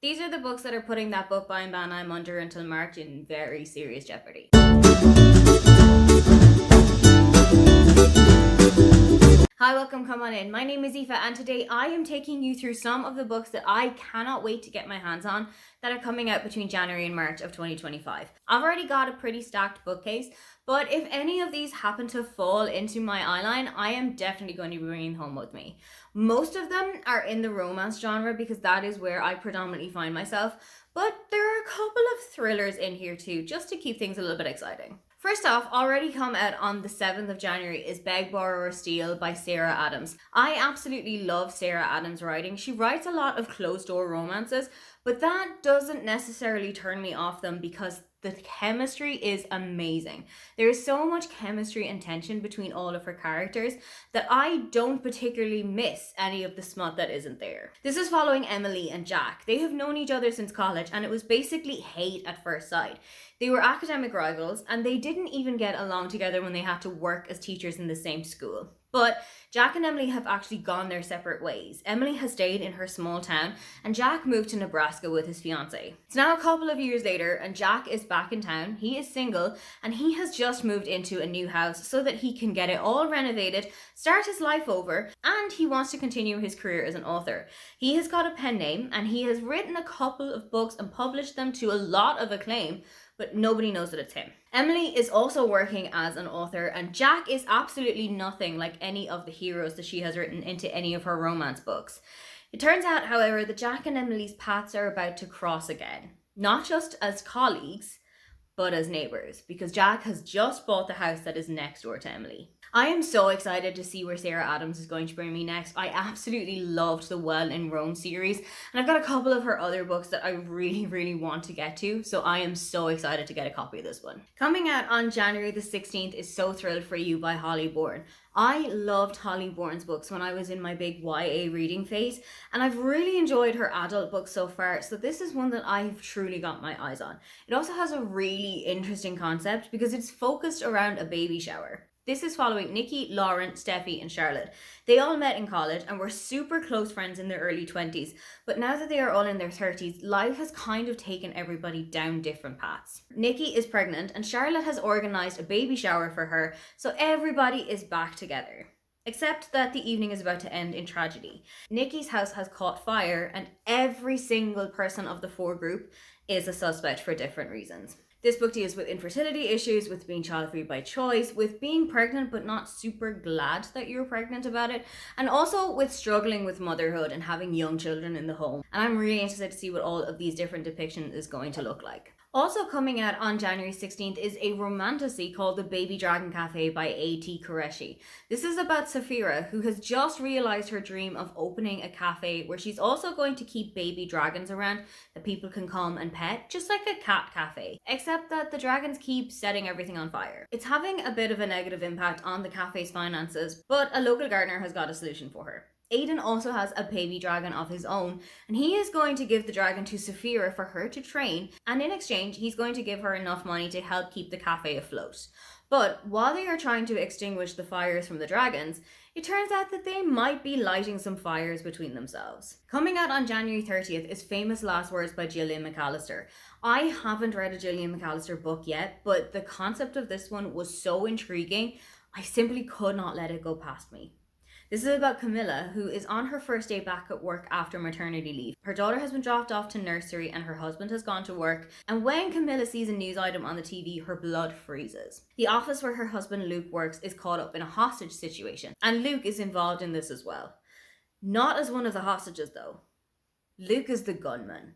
These are the books that are putting that book buying ban I'm under until March in very serious jeopardy. Hi, welcome, come on in. My name is Aoife and today I am taking you through some of the books that I cannot wait to get my hands on that are coming out between January and March of 2025. I've already got a pretty stacked bookcase, but if any of these happen to fall into my eyeline, I am definitely going to be bringing home with me. Most of them are in the romance genre because that is where I predominantly find myself, but there are a couple of thrillers in here too, just to keep things a little bit exciting. First off, already come out on the 7th of January is Beg, Borrow or Steal by Sarah Adams. I absolutely love Sarah Adams' writing. She writes a lot of closed-door romances, but that doesn't necessarily turn me off them because the chemistry is amazing. There is so much chemistry and tension between all of her characters that I don't particularly miss any of the smut that isn't there. This is following Emily and Jack. They have known each other since college and it was basically hate at first sight. They were academic rivals and they didn't even get along together when they had to work as teachers in the same school. But Jack and Emily have actually gone their separate ways. Emily has stayed in her small town and Jack moved to Nebraska with his fiancée. It's now a couple of years later and Jack is back in town. He is single and he has just moved into a new house so that he can get it all renovated, start his life over, and he wants to continue his career as an author. He has got a pen name and he has written a couple of books and published them to a lot of acclaim, but nobody knows that it's him. Emily is also working as an author and Jack is absolutely nothing like any of the heroes that she has written into any of her romance books. It turns out, however, that Jack and Emily's paths are about to cross again. Not just as colleagues, but as neighbours, because Jack has just bought the house that is next door to Emily. I am so excited to see where Sarah Adams is going to bring me next. I absolutely loved the Well in Rome series, and I've got a couple of her other books that I really want to get to, so I am so excited to get a copy of this one. Coming out on January the 16th is So Thrilled for You by Holly Bourne. I loved Holly Bourne's books when I was in my big YA reading phase, and I've really enjoyed her adult books so far, so this is one that I've truly got my eyes on. It also has a really interesting concept because it's focused around a baby shower. This is following Nikki, Lauren, Steffi, and Charlotte. They all met in college and were super close friends in their early 20s, but now that they are all in their 30s, life has kind of taken everybody down different paths. Nikki is pregnant and Charlotte has organised a baby shower for her, so everybody is back together. Except that the evening is about to end in tragedy. Nikki's house has caught fire and every single person of the four group is a suspect for different reasons. This book deals with infertility issues, with being child-free by choice, with being pregnant but not super glad that you're pregnant about it, and also with struggling with motherhood and having young children in the home. And I'm really interested to see what all of these different depictions is going to look like. Also coming out on January 16th is a romantasy called The Baby Dragon Cafe by A.T. Qureshi. This is about Safira, who has just realised her dream of opening a cafe where she's also going to keep baby dragons around that people can come and pet, just like a cat cafe. Except that the dragons keep setting everything on fire. It's having a bit of a negative impact on the cafe's finances, but a local gardener has got a solution for her. Aiden also has a baby dragon of his own, and he is going to give the dragon to Safira for her to train, and in exchange, he's going to give her enough money to help keep the cafe afloat. But while they are trying to extinguish the fires from the dragons, it turns out that they might be lighting some fires between themselves. Coming out on January 30th is Famous Last Words by Gillian McAllister. I haven't read a Gillian McAllister book yet, but the concept of this one was so intriguing, I simply could not let it go past me. This is about Camilla, who is on her first day back at work after maternity leave. Her daughter has been dropped off to nursery and her husband has gone to work, and when Camilla sees a news item on the TV, her blood freezes. The office where her husband Luke works is caught up in a hostage situation, and Luke is involved in this as well. Not as one of the hostages though. Luke is the gunman.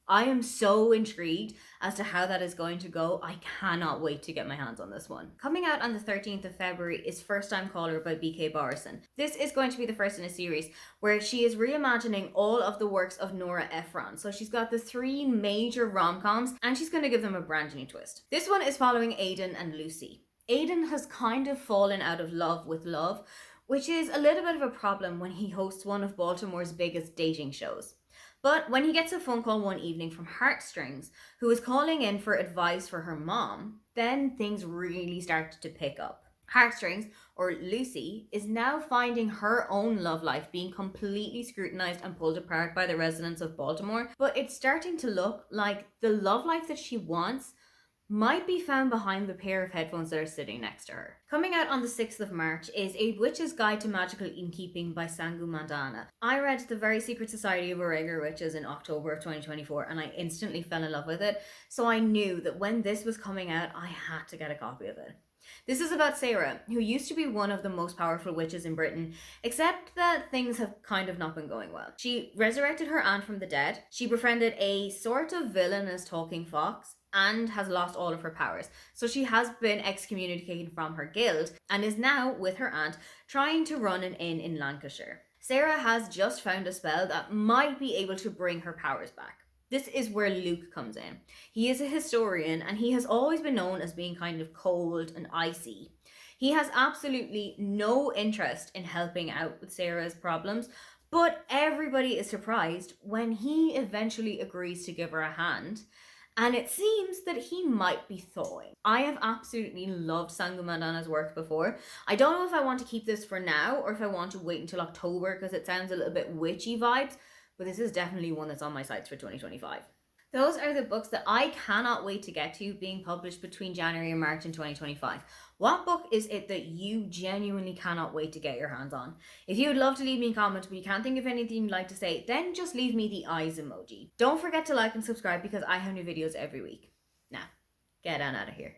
I am so intrigued as to how that is going to go. I cannot wait to get my hands on this one. Coming out on the 13th of February is First Time Caller by B.K. Barrison. This is going to be the first in a series where she is reimagining all of the works of Nora Ephron. So she's got the three major rom-coms and she's going to give them a brand new twist. This one is following Aiden and Lucy. Aiden has kind of fallen out of love with love, which is a little bit of a problem when he hosts one of Baltimore's biggest dating shows. But when he gets a phone call one evening from Heartstrings, who is calling in for advice for her mom, then things really start to pick up. Heartstrings, or Lucy, is now finding her own love life being completely scrutinized and pulled apart by the residents of Baltimore, but it's starting to look like the love life that she wants might be found behind the pair of headphones that are sitting next to her. Coming out on the 6th of March is A Witch's Guide to Magical Innkeeping by Sangu Mandana. I read The Very Secret Society of Irregular Witches in October of 2024 and I instantly fell in love with it, so I knew that when this was coming out, I had to get a copy of it. This is about Sarah, who used to be one of the most powerful witches in Britain, except that things have kind of not been going well. She resurrected her aunt from the dead, she befriended a sort of villainous talking fox, and has lost all of her powers. So she has been excommunicated from her guild and is now, with her aunt, trying to run an inn in Lancashire. Sarah has just found a spell that might be able to bring her powers back. This is where Luke comes in. He is a historian and he has always been known as being kind of cold and icy. He has absolutely no interest in helping out with Sarah's problems, but everybody is surprised when he eventually agrees to give her a hand. And it seems that he might be thawing. I have absolutely loved Sangu Mandana's work before. I don't know if I want to keep this for now or if I want to wait until October because it sounds a little bit witchy vibes, but this is definitely one that's on my sights for 2025. Those are the books that I cannot wait to get to being published between January and March in 2025. What book is it that you genuinely cannot wait to get your hands on? If you would love to leave me a comment but you can't think of anything you'd like to say, then just leave me the eyes emoji. Don't forget to like and subscribe because I have new videos every week. Now, get on out of here.